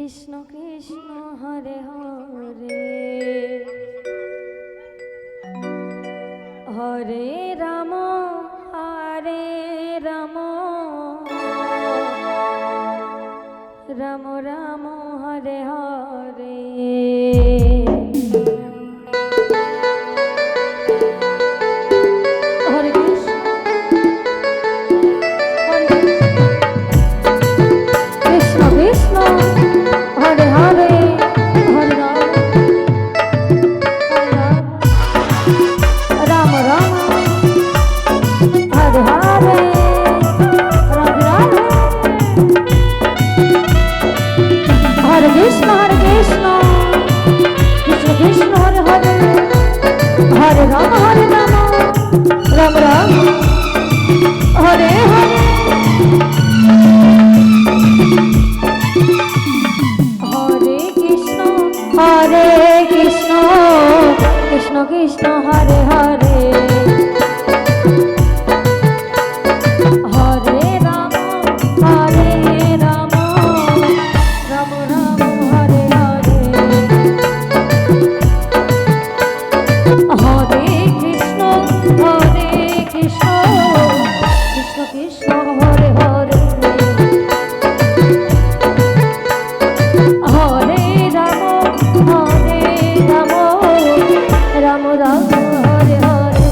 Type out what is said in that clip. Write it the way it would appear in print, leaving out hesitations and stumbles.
Krishna Krishna Hare Hare Hare Ram Hare Ram Ram Ram Hare Hare Hare Krishna Krishna Krishna Hare Hare Hare Ram Ram Ram Hare Hare Radhe Radhe Hare Krishna Krishna Krishna Hare Hare Hare Ram Ram Ram Hare Hare Hare Krishna Krishna Krishna Hare Hare Hare Ram Ram Ram Hare Hare Hare Krishna Krishna Krishna Hare Hare Hare Ram Ram Ram Hare Hare